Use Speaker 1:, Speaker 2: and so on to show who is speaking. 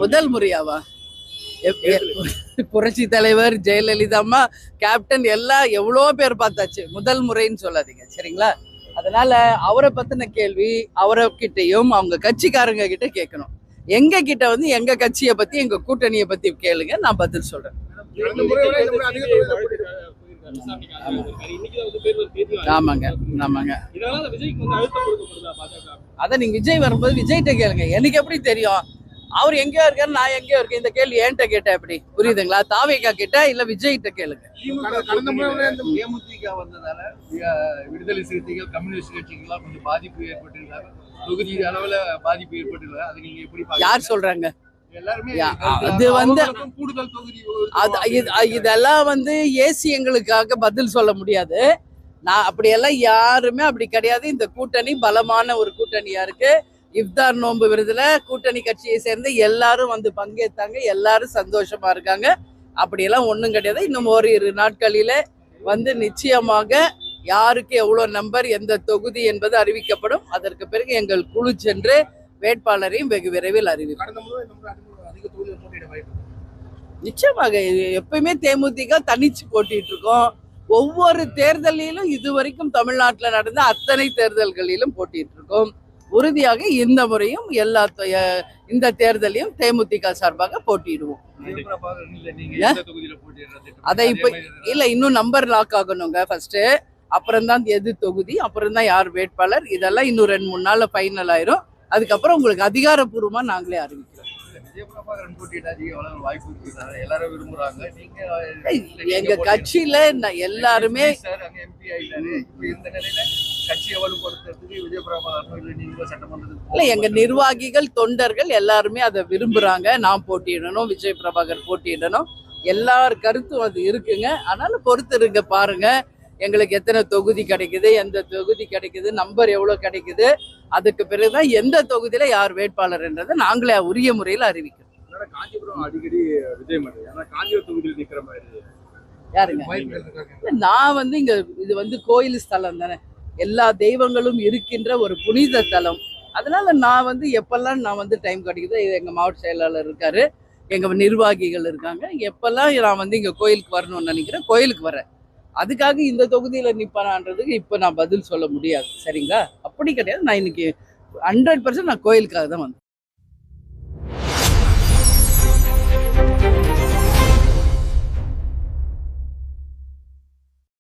Speaker 1: முதல் முறையாவா? புரட்சி தலைவர் ஜெயலலிதா அம்மா, கேப்டன் எல்லாம் எவ்வளோ பேர் பார்த்தாச்சு. முதல் முறைன்னு சொல்லாதீங்க சரிங்களா? அதனால அவரை பத்தின கேள்வி அவர்கிட்டையும் அவங்க கட்சிக்காரங்க கிட்ட கேட்கணும். எங்க கிட்ட வந்து எங்க கட்சியை பத்தி எங்க கூட்டணியை பத்தி கேளுங்க, நான் பதில் சொல்றேன். ஆமாங்க ஆமாங்க. அத நீங்க விஜய் வரும்போது விஜய்கிட்ட கேளுங்க. எனக்கு எப்படி தெரியும்? அவர் எங்கேயோ இருக்காரு, நான் எங்கேயோ இருக்கேன். இந்த கேள்வி என்கிட்ட கேட்ட எப்படி புரியுதுங்களா? தாவேகா கிட்ட இல்ல விஜய்கிட்ட கேளுங்க.
Speaker 2: தேமுதிக வந்ததால விடுதலை சிறுத்தைகள் கம்யூனிஸ்ட் கட்சிகள்லாம் கொஞ்சம் பாதிப்பு ஏற்பட்டிருக்காங்க, தொகுதி அளவுல பாதிப்பு ஏற்பட்டிருக்காங்க. அது நீங்க எப்படி
Speaker 1: யார் சொல்றாங்க?
Speaker 2: அது வந்து கூடுதல் தொகுதி
Speaker 1: இதெல்லாம் வந்து ஏசி எங்களுக்காக பதில் சொல்ல முடியாது. நான் அப்படியெல்லாம் யாருமே அப்படி கிடையாது. இந்த கூட்டணி பலமான ஒரு கூட்டணியா இருக்கு. இஃப்தார் நோன்பு விருதுல கூட்டணி கட்சியை சேர்ந்து எல்லாரும் வந்து பங்கேற்றாங்க. எல்லாரும் சந்தோஷமா இருக்காங்க. அப்படியெல்லாம் ஒன்றும் கிடையாது. இன்னும் ஓரிரு நாட்களில வந்து நிச்சயமாக யாருக்கு எவ்வளோ நம்பர் எந்த தொகுதி என்பது அறிவிக்கப்படும். அதற்கு பிறகு எங்கள் குழு சென்று வேட்பாளரையும் வெகு விரைவில் அறிவிக்கும். நிச்சயமாக எப்பயுமே தேமுதிக தனிச்சு போட்டிட்டு இருக்கோம். ஒவ்வொரு தேர்தலிலும் இதுவரைக்கும் தமிழ்நாட்டில் நடந்த அத்தனை தேர்தல்களிலும் போட்டிட்டு இருக்கோம். உறுதியாக இந்த முறையும் இந்த தேர்தலையும் தேமுதிக சார்பாக போட்டிடுவோம். அதை இப்ப இல்ல, இன்னும் நம்பர் லாக் ஆகணுங்க ஃபர்ஸ்ட். அப்புறம் தான் எது தொகுதி, அப்புறம் தான் யார் வேட்பாளர், இதெல்லாம் இன்னும் 2-3 நாள்ல ஃபைனல் ஆயிரும். அதுக்கப்புறம் உங்களுக்கு அதிகாரப்பூர்வமா நாங்களே அறிவிக்கிறோம். எங்க கட்சியில எல்லாருமே இல்ல, எங்க நிர்வாகிகள் தொண்டர்கள் எல்லாருமே அதை விரும்புறாங்க. நான் போட்டியிடணும், விஜய் பிரபாகர் போட்டியிடணும், எல்லார் கருத்தும் அது இருக்குங்க. அதனால பொறுத்து இருங்க, பாருங்க எங்களுக்கு எத்தனை தொகுதி கிடைக்குது, எந்த தொகுதி கிடைக்குது, நம்பர் எவ்வளவு கிடைக்குது. அதுக்கு பிறகுதான் எந்த தொகுதியில யார் வேட்பாளர் என்றதை நாங்களே உரிய முறையில் அறிவிக்கிறோம்.
Speaker 2: அடிக்கடி விஜய் காஞ்சிபுரம் தொகுதியில் நிக்கிற மாதிரி
Speaker 1: யாருங்க? நான் வந்து இங்க இது வந்து கோயில் ஸ்தலம் தானே, எல்லா தெய்வங்களும் இருக்கின்ற ஒரு புனித தலம். அதனால நான் வந்து எப்பெல்லாம் நான் வந்து டைம் கிடைக்குதோ, எங்க மாவட்ட செயலாளர் இருக்காரு, எங்க நிர்வாகிகள் இருக்காங்க, எப்பெல்லாம் நான் வந்து இங்க கோயிலுக்கு வரணும்னு நினைக்கிறேன் கோயிலுக்கு வரேன். அதுக்காக இந்த தொகுதியில நிப்பானான்றதுக்கு இப்ப நான் பதில் சொல்ல முடியாது சரிங்களா? அப்படி கிடையாது. நான் இன்னைக்கு 100% நான் கோயிலுக்காக தான் வந்தேன்.